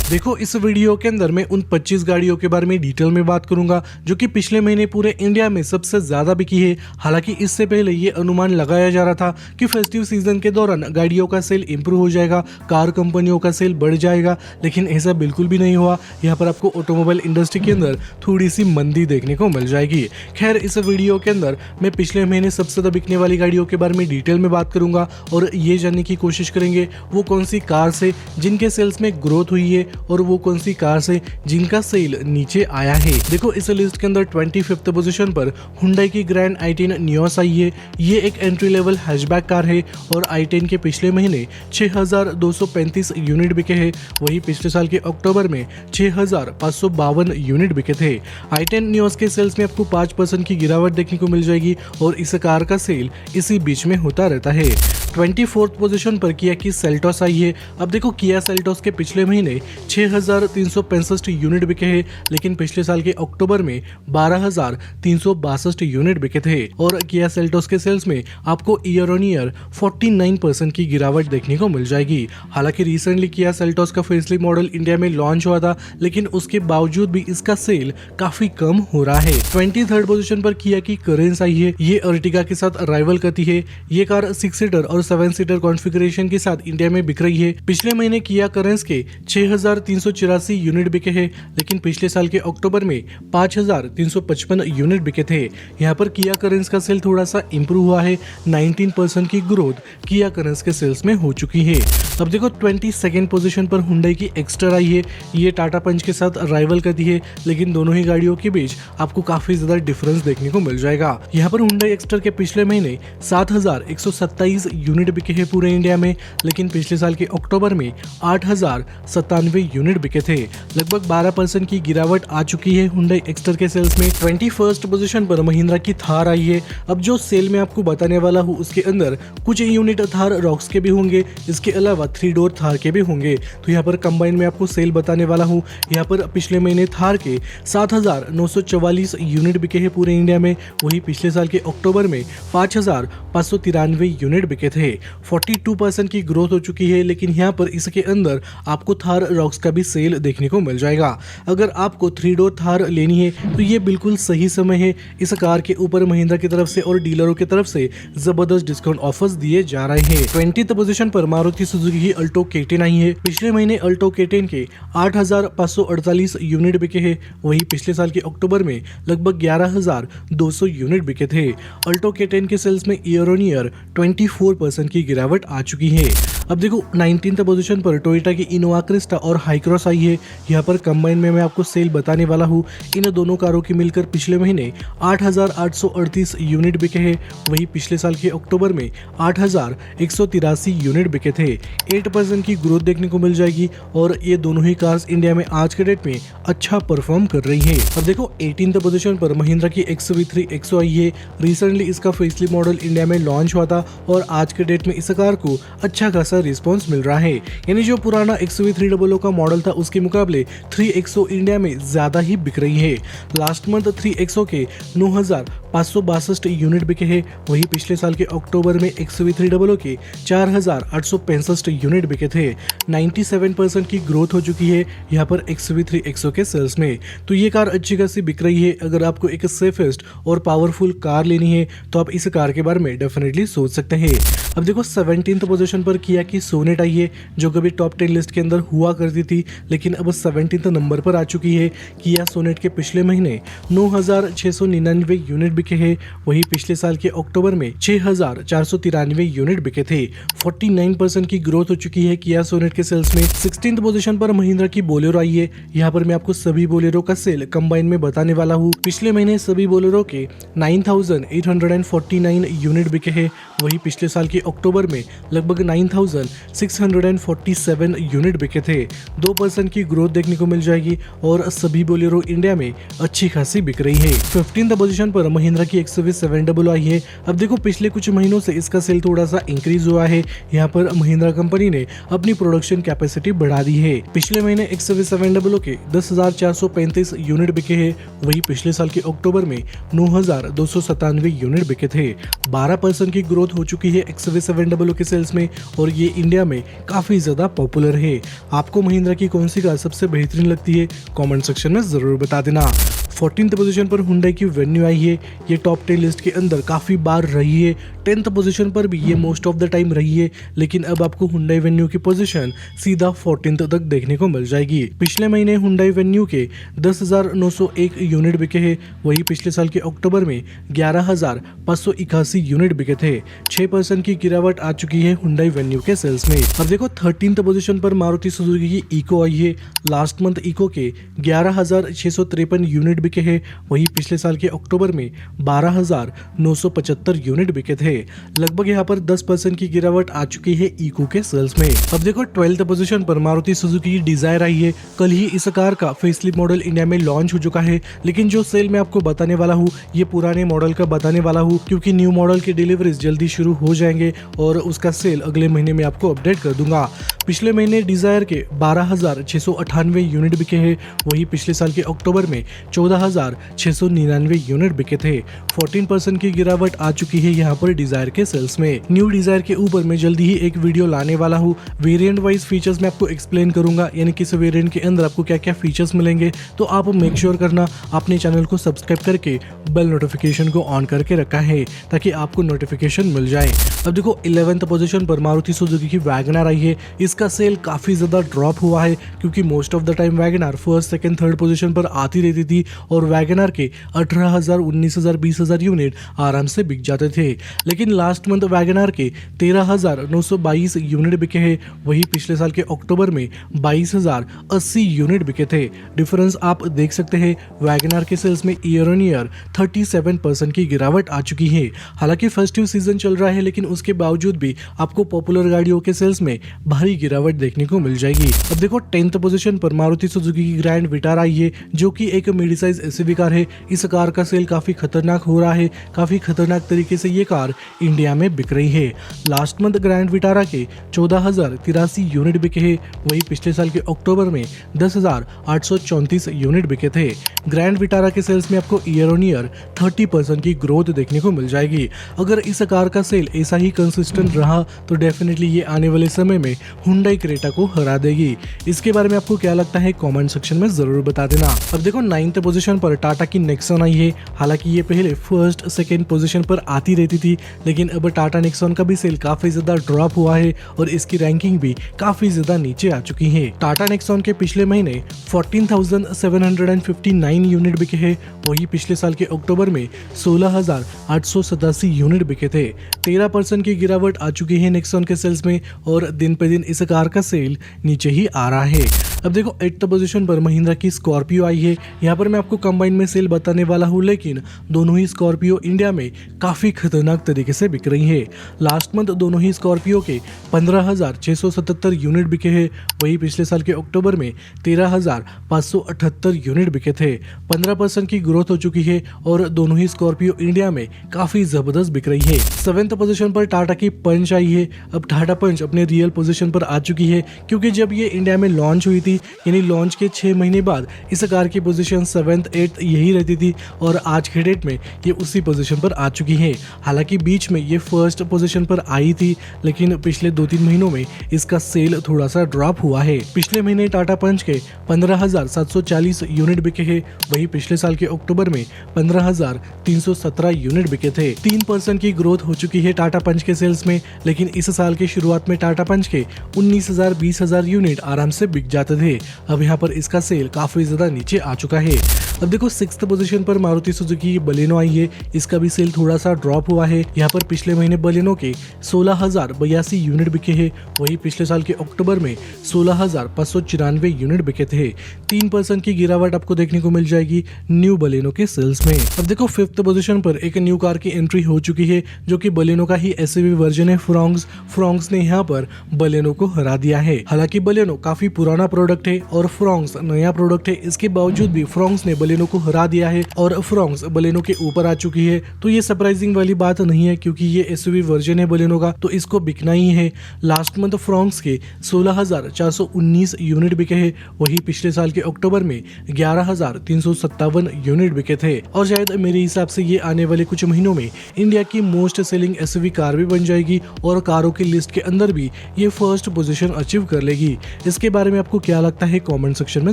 देखो, इस वीडियो के अंदर मैं उन 25 गाड़ियों के बारे में डिटेल में बात करूंगा जो कि पिछले महीने पूरे इंडिया में सबसे ज्यादा बिकी है। हालांकि इससे पहले ये अनुमान लगाया जा रहा था कि फेस्टिव सीजन के दौरान गाड़ियों का सेल इंप्रूव हो जाएगा, कार कंपनियों का सेल बढ़ जाएगा, लेकिन ऐसा बिल्कुल भी नहीं हुआ। यहाँ पर आपको ऑटोमोबाइल इंडस्ट्री के अंदर थोड़ी सी मंदी देखने को मिल जाएगी। खैर, इस वीडियो के अंदर मैं पिछले महीने सबसे ज्यादा बिकने वाली गाड़ियों के बारे में डिटेल में बात करूंगा और ये जानने की कोशिश करेंगे वो कौन सी कार से जिनके सेल्स में ग्रोथ हुई है और वो कौन सी कार से जिनका सेल नीचे आया है। देखो, इस लिस्ट के अंदर 25th पोजीशन पर हुंडई की ग्रैंड i10 नियोस आई है। ये एक एंट्री लेवल हैचबैक कार है और i10 के पिछले महीने 6,235 यूनिट बिके हैं। वही पिछले साल के अक्टूबर में 6,552 यूनिट बिके थे। i10 नियोस के सेल्स में आपको 5% की गिरावट देखने को मिल जाएगी और इस कार का सेल इसी बीच में होता रहता है। 24th पोजीशन पर किया की सेल्टोस आई है। अब देखो, किया सेल्टोस के पिछले महीने 6,365 यूनिट बिके हैं, लेकिन पिछले साल के अक्टूबर में 12,362 यूनिट बिके थे और किया सेल्टोस के सेल्स में आपको ईयर ऑन ईयर 49% की गिरावट देखने को मिल जाएगी। हालांकि रिसेंटली किया सेल्टोस का फेसलिफ्ट मॉडल इंडिया में लॉन्च हुआ था, लेकिन उसके बावजूद भी इसका सेल काफी कम हो रहा है। 23rd पोजीशन पर किया की करेंस आई है। ये अर्टिगा के साथ राइवल करती है। ये कार 6 सीटर और 7 सीटर कॉन्फ़िगरेशन के साथ इंडिया में बिक रही है। पिछले महीने किया करेंस के 6,384 यूनिट बिके हैं, लेकिन पिछले साल के अक्टूबर में 5,355 यूनिट बिके थे। यहाँ पर किया करेंस का सेल थोड़ा सा इंप्रूव हुआ है। 19% की ग्रोथ किया करेंस के सेल्स में हो चुकी है। अब देखो, 22nd पोजीशन पर हुंडई की एक्स्टर आई है। ये टाटा पंच के साथ राइवल करती है, लेकिन दोनों ही गाड़ियों के बीच आपको काफी ज्यादा डिफरेंस देखने को मिल जाएगा। यहाँ पर हुंडई एक्स्टर के पिछले महीने 7,127 यूनिट बिके हैं पूरे इंडिया में, लेकिन पिछले साल के अक्टूबर में 8,097 यूनिट बिके थे। लगभग 12% की गिरावट आ चुकी है हुंडई एक्स्टर के सेल्स में। 21st पोजीशन पर महिंद्रा की थार आई है। अब जो सेल में आपको बताने वाला हूँ उसके अंदर कुछ यूनिट थार रॉक्स के भी होंगे, इसके अलावा 3 डोर थार के भी होंगे। तो यहाँ पर कंबाइन में आपको सेल बताने वाला हूँ। यहाँ पर पिछले महीने थार के 7,944 यूनिट बिके हैं पूरे इंडिया में। वही पिछले साल के अक्टूबर में 5,593 यूनिट बिके थे। 42% की ग्रोथ हो चुकी है, लेकिन यहाँ पर इसके अंदर आपको थार रॉक्स का भी सेल देखने को मिल जाएगा। अगर आपको 3 डोर थार लेनी है तो ये बिल्कुल सही समय है। इस कार के ऊपर महिंद्रा की तरफ से और डीलरों की तरफ से जबरदस्त डिस्काउंट ऑफर्स दिए जा रहे हैं। 20th पोजीशन पर मारुति सुजुकी की अल्टो K10 आई है। पिछले महीने अल्टो K10 के 8,548 यूनिट बिके हैं। वही पिछले साल के अक्टूबर में लगभग 11,200 यूनिट बिके थे। अल्टो K10 के सेल्स में ईयर ऑन ईयर 24% की गिरावट आ चुकी है। अब देखो, 19th पोजीशन पर टोयोटा की इनोवा क्रिस्टा और हाई क्रॉस आई है। यहाँ पर कंबाइन में मैं आपको सेल बताने वाला हूँ। इन दोनों कारों की मिलकर पिछले महीने 8,838 यूनिट बिके हैं। वही पिछले साल के अक्टूबर में 8,183 यूनिट बिके थे। 8% की ग्रोथ देखने को मिल जाएगी और ये दोनों ही कार्स इंडिया में आज के डेट में अच्छा परफॉर्म कर रही है। अब देखो, 18th पोजीशन पर महिंद्रा की XV3 XO आई है। रिसेंटली इसका फेसलिफ्ट मॉडल इंडिया में लॉन्च हुआ था और आज के डेट में इस कार को अच्छा खासा रिस्पॉन्स मिल रहा है। यानी जो पुराना XV300 का मॉडल था उसके मुकाबले 3XO इंडिया में ज्यादा ही बिक रही है। लास्ट मंथ 3XO के 9,562 यूनिट बिके हैं। वही पिछले साल के अक्टूबर में XV300 के 4,865 यूनिट बिके थे। 97% की ग्रोथ हो चुकी है यहाँ पर XV3 XO के सेल्स में। तो ये कार अच्छी खासी बिक रही है। अगर आपको एक सेफेस्ट और पावरफुल कार लेनी है तो आप इस कार के बारे में डेफिनेटली सोच सकते हैं। अब देखो, 17th पोजीशन पर किया की सोनेट आई है, जो कभी टॉप 10 लिस्ट के अंदर हुआ करती थी, लेकिन अब 17th नंबर पर आ चुकी है। किया सोनेट के पिछले महीने 9,699 यूनिट बिके हैं। वही पिछले साल के अक्टूबर में 6,493 यूनिट बिके थे। 49% की ग्रोथ हो चुकी है किया सोनेट के सेल्स में। 16th पोजीशन पर महिंद्रा की बोलेरो आई है। यहाँ पर मैं आपको सभी बोलेरो का सेल कंबाइन में बताने वाला हूँ। पिछले महीने सभी बोलेरो के 9,849 यूनिट बिके हैं। वही पिछले साल के अक्टूबर में लगभग 9,647 यूनिट बिके थे। 2% की ग्रोथ देखने को मिल जाएगी और सभी बोलेरो इंडिया में अच्छी खासी बिक रही है। 15th पोजीशन पर महिंद्रा महिंद्रा की XUV 700 आई है। अब देखो पिछले कुछ महीनों से इसका सेल थोड़ा सा इंक्रीज हुआ है। यहाँ पर महिंद्रा कंपनी ने अपनी प्रोडक्शन कैपेसिटी बढ़ा दी है। पिछले महीने XUV 700 के 10,435 यूनिट बिके हैं, वही पिछले साल के अक्टूबर में 9,297 यूनिट बिके थे। 12% की ग्रोथ हो चुकी है XUV 700 के सेल्स में और ये इंडिया में काफी ज्यादा पॉपुलर है। आपको महिंद्रा की कौन सी कार सबसे बेहतरीन लगती है, कमेंट सेक्शन में जरूर बता देना। 14th पोजीशन पर हुंडई की वेन्यू आई है। ये टॉप 10 लिस्ट के अंदर काफी बार रही है। 10th पोजीशन पर भी ये मोस्ट ऑफ द टाइम रही है, लेकिन अब आपको हुंडई वेन्यू की पोजीशन सीधा 14th तक देखने को मिल जाएगी। पिछले महीने हुंडई वेन्यू के 10,901 यूनिट बिके हैं, वही पिछले साल के अक्टूबर में 11,581 यूनिट बिके थे। 6% की गिरावट आ चुकी है हुंडई वेन्यू के सेल्स में। अब देखो 13th पोजीशन पर मारुति सुजुकी की इको आई है। लास्ट मंथ इको के 11,653 यूनिट बिके हैं, वही पिछले साल के अक्टूबर में 12,975 यूनिट बिके थे। लगभग यहाँ पर 10% की गिरावट आ चुकी है इको के सेल्स में। अब देखो 12th पोजीशन पर मारुति सुजुकी की डिजायर आई है। कल ही इस कार का फेसलिफ्ट मॉडल इंडिया में लॉन्च हो चुका है, लेकिन जो सेल मैं आपको बताने वाला हूँ ये पुराने मॉडल का बताने वाला हूँ, क्योंकि न्यू मॉडल की डिलीवरीज जल्दी शुरू हो जाएंगे और उसका सेल अगले महीने में आपको अपडेट कर दूंगा। पिछले महीने डिजायर के 12,698 यूनिट बिके हैं, वही पिछले साल के अक्टूबर में 14,699 यूनिट बिके थे। 14% की गिरावट आ चुकी है यहाँ पर डिजायर के सेल्स में। न्यू डिजायर के ऊपर मैं जल्दी ही एक वीडियो लाने वाला हूँ। वेरिएंट वाइज फीचर्स मैं आपको एक्सप्लेन करूंगा, यानी किस वेरिएंट के अंदर आपको क्या क्या फीचर्स मिलेंगे। तो आप मेक श्योर करना अपने चैनल को सब्सक्राइब करके बेल नोटिफिकेशन को ऑन करके रखा है, ताकि आपको नोटिफिकेशन मिल जाए। अब देखो 11th पोजीशन पर मारुति सुजुकी की वैगनर आई है। इसका सेल काफी ज्यादा ड्रॉप हुआ है, क्योंकि most of the time Wagner first, second, third position पर आती रहती थी और वैगनर के 18,000, 19,000, 20,000 यूनिट आराम से बिक जाते थे। लेकिन लास्ट मंथ वैगनर के 13,922 यूनिट बिके हैं, वही पिछले साल के अक्टूबर में 22,080 यूनिट बिके थे। डिफरेंस आप देख सकते हैं। वैगनर के सेल्स में ईयर ऑन ईयर 37% की गिरावट आ चुकी है। हालांकि फेस्टिव सीजन चल रहा है, लेकिन उसके बावजूद भी आपको पॉपुलर गाड़ियों के सेल्स में भारी गिरावट देखने को मिल जाएगी। अब देखो 10th पोजीशन पर मारुति सुजुकी की ग्रैंड विटारा आई है, जो कि एक मिडी साइज एसयूवी कार है। इस कार का सेल काफी खतरनाक हो रहा है। काफी खतरनाक तरीके से ये कार इंडिया में बिक रही है। लास्ट मंथ ग्रैंड विटारा के 14,083 यूनिट बिके हैं, वही पिछले साल के अक्टूबर में 10,834 यूनिट बिके थे। ग्रैंड विटारा के सेल्स में आपको ईयर ऑन ईयर 30% की ग्रोथ देखने को मिल जाएगी। अगर इस कार का सेल ऐसा ही कंसिस्टेंट रहा तो डेफिनेटली ये आने वाले समय में हुंडई क्रेटा को हरा देगी। इसके बारे में आपको क्या लगता है, कमेंट सेक्शन में जरूर बता देना। अब देखो 9th पोजीशन पर टाटा की नेक्सॉन आई है। हालांकि ये पहले फर्स्ट, सेकंड पोजीशन पर आती रहती थी, लेकिन अब टाटा नेक्सॉन का भी सेल काफी ज्यादा ड्रॉप हुआ है और इसकी रैंकिंग भी काफी ज्यादा नीचे आ चुकी है। टाटा नेक्सॉन के पिछले महीने 14,759 यूनिट बिके हैं, वही पिछले साल के अक्टूबर में 16,887 यूनिट बिके थे। 13% की गिरावट आ चुकी है नेक्सॉन के सेल्स में और दिन पे दिन इस कार का सेल नीचे ही आ रहा है। अब देखो 8th पोजीशन पर महिंद्रा की स्कॉर्पियो आई है। यहाँ पर मैं आपको कंबाइन में सेल बताने वाला हूँ, लेकिन दोनों ही स्कॉर्पियो इंडिया में काफी खतरनाक तरीके से बिक रही है। लास्ट मंथ दोनों ही स्कॉर्पियो के 15,677 यूनिट बिके हैं, वही पिछले साल के अक्टूबर में 13,578 यूनिट बिके थे। 15% की ग्रोथ हो चुकी है और दोनों ही स्कॉर्पियो इंडिया में काफी जबरदस्त बिक रही है। 7th पोजीशन पर टाटा की पंच आई है। अब टाटा पंच अपने रियल पोजीशन पर आ चुकी है, क्योंकि जब ये इंडिया में लॉन्च हुई थी, यानी लॉन्च के 6 महीने बाद इस कार की पोजीशन 7th, 8th यही रहती थी और आज के डेट में ये उसी पोजीशन पर आ चुकी है। हालांकि बीच में ये फर्स्ट पोजीशन पर आई थी, लेकिन पिछले 2-3 महीनों में इसका सेल थोड़ा सा ड्रॉप हुआ है। पिछले महीने टाटा पंच के 15,740 यूनिट बिके हैं, वही पिछले साल के अक्टूबर में 15,317 यूनिट बिके थे। 3% की ग्रोथ हो चुकी है टाटा पंच के सेल्स में, लेकिन इस साल की शुरुआत में टाटा पंच के 19,000, 20,000 यूनिट आराम से बिक जाते थे। अब यहाँ पर इसका सेल काफी ज्यादा नीचे आ चुका है। अब देखो 6th पोजीशन पर मारुति सुजुकी की बलेनो आई है। इसका भी सेल थोड़ा सा ड्रॉप हुआ है, यहाँ पर पिछले महीने बलेनो के 16,082 यूनिट बिके हैं, वही पिछले साल के अक्टूबर में 16,594 यूनिट बिके थे। 3% की गिरावट आपको देखने को मिल जाएगी न्यू बलेनो के सेल्स में। अब देखो 5th पोजीशन पर एक न्यू कार की एंट्री हो चुकी है जो कि बलेनो का ही एसयूवी वर्जन है फ्रोंक्स ने यहाँ पर बलेनो को हरा दिया है। हालांकि बलेनो काफी पुराना प्रोडक्ट है और फ्रोंक्स नया प्रोडक्ट है, इसके बावजूद भी फ्रोंक्स ने बलेनो को हरा दिया है और फ्रोंक्स बलेनो के ऊपर आ चुकी है। तो ये सरप्राइजिंग वाली बात नहीं है क्योंकि ये एसयूवी वर्जन है बलेनो का, तो इसको बिकना ही है। लास्ट मंथ फ्रोंक्स के 16,419 यूनिट बिके हैं, वही पिछले साल के अक्टूबर में 11,357 यूनिट बिके थे और शायद मेरे हिसाब से ये आने वाले कुछ महीनों में इंडिया की मोस्ट सेलिंग एसयूवी कार भी बन जाएगी और कारों की लिस्ट के अंदर भी ये फर्स्ट पोजीशन अचीव कर लेगी। इसके बारे में आपको क्या लगता है कमेंट सेक्शन में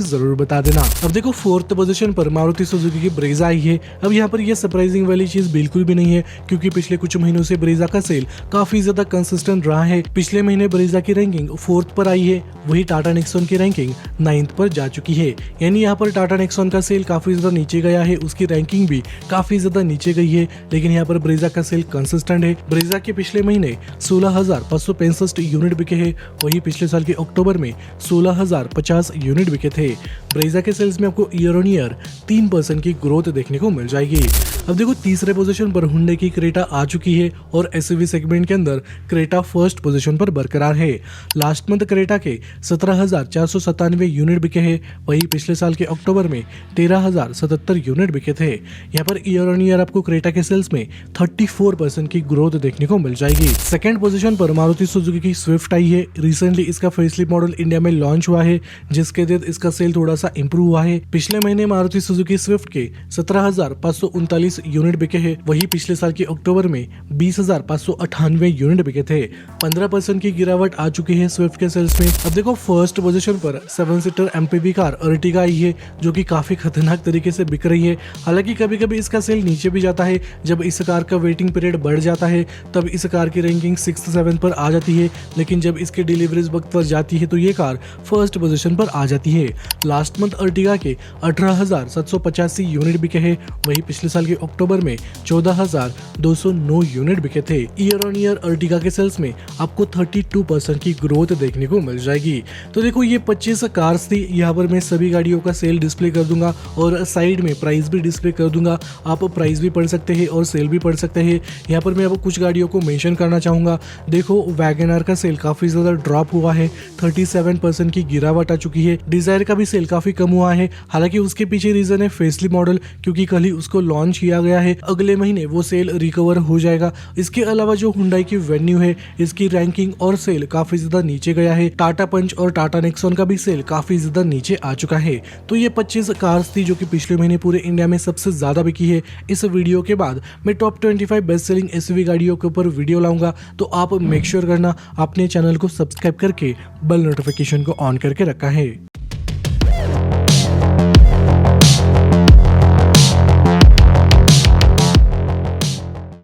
जरूर बता देना। अब देखो 4th पोजीशन पर मारुति सुजुकी की ब्रेजा आई है। अब यहाँ पर ये सरप्राइजिंग वाली चीज बिल्कुल भी नहीं है क्योंकि पिछले कुछ महीनों से ब्रेजा का सेल काफी ज्यादा कंसिस्टेंट रहा है। पिछले महीने ब्रेजा की रैंकिंग 4th पर आई है, वही टाटा नेक्सॉन की रैंकिंग 9th पर जा चुकी है। यानी यहाँ पर टाटा नेक्सॉन का सेल काफी ज्यादा नीचे गया है, उसकी रैंकिंग भी काफी ज्यादा नीचे गई है, लेकिन यहाँ पर ब्रेजा का सेल कंसिस्टेंट है। ब्रेजा के पिछले महीने 16,565 यूनिट बिके हैं, वही पिछले साल के अक्टूबर में 16,050 यूनिट बिके थे। ब्रेजा के सेल्स में आपको ईयर ऑन ईयर 3% की ग्रोथ देखने को मिल जाएगी। अब देखो तीसरे पोजीशन पर हुंडई की क्रेटा आ चुकी है और एसयूवी सेगमेंट के अंदर क्रेटा फर्स्ट पोजीशन पर बरकरार है। लास्ट मंथ क्रेटा के 17,497 यूनिट बिके हैं, वही पिछले साल के अक्टूबर में 13,077 यूनिट बिके थे। यहाँ पर ईयर ऑन ईयर आपको क्रेटा के सेल्स में 34% की ग्रोथ देखने को मिल जाएगी। सेकंड पोजीशन पर मारुति सुजुकी की स्विफ्ट आई है। रिसेंटली इसका फेसलिफ्ट मॉडल इंडिया में लॉन्च हुआ है जिसके तहत इसका सेल थोड़ा सा इंप्रूव हुआ है। पिछले महीने मारुति सुजुकी स्विफ्ट के 17,539 यूनिट बिके हैं, वही पिछले साल के अक्टूबर में 20,598 यूनिट बिके थे। 15% की गिरावट आ चुकी है स्विफ्ट के सेल्स में। अब देखो फर्स्ट पोजीशन पर 7 सीटर एमपीवी कार अर्टिगा आई है जो कि काफी खतरनाक तरीके से बिक रही है। हालांकि कभी कभी इसका सेल नीचे भी जाता है, जब इस कार का वेटिंग पीरियड बढ़ जाता है तब इस कार की रैंकिंग 6th-7th पर आ जाती है, लेकिन जब इसकी डिलीवरीज वक्त पर जाती है तो ये कार फर्स्ट पोजीशन पर आ जाती है। लास्ट मंथ अर्टिगा के 18,785 यूनिट बिके हैं, वही पिछले साल के अक्टूबर में 14,209 यूनिट बिके थे। ईयर ऑन ईयर अर्टिगा के सेल्स में आपको 32% की ग्रोथ देखने को मिल जाएगी। तो देखो ये 25 कार्स थी, यहाँ पर मैं सभी गाड़ियों का सेल डिस्प्ले कर दूंगा और साइड में प्राइस भी डिस्प्ले कर दूंगा। आप प्राइस भी पढ़ सकते हैं और सेल भी पढ़ सकते हैं। यहाँ पर मैं आपको कुछ गाड़ियों को मेंशन करना चाहूंगा। देखो वैगनआर का सेल काफी ज्यादा ड्रॉप हुआ है, 37% की गिरावट आ चुकी है। डिजायर का भी सेल काफी कम हुआ है, हालांकि उसके पीछे रीजन है फेसलिफ्ट मॉडल, क्योंकि कल ही उसको लॉन्च किया गया है। अगले महीने वो सेल रिकवर हो जाएगा। इसके अलावा जो हुंडई की वेन्यू है इसकी रैंकिंग और सेल काफी ज्यादा नीचे गया है। टाटा पंच और टाटा नेक्सॉन का भी सेल काफी ज्यादा नीचे आ चुका है। तो ये 25 कार्स थी जो कि पिछले महीने पूरे इंडिया में सबसे ज्यादा बिकी है। इस वीडियो के बाद मैं टॉप 25 बेस्ट सेलिंग एसयूवी गाड़ियों के ऊपर वीडियो लाऊंगा, तो आप मेक श्योर करना आपने चैनल को सब्सक्राइब करके बेल नोटिफिकेशन को ऑन करके रखा है।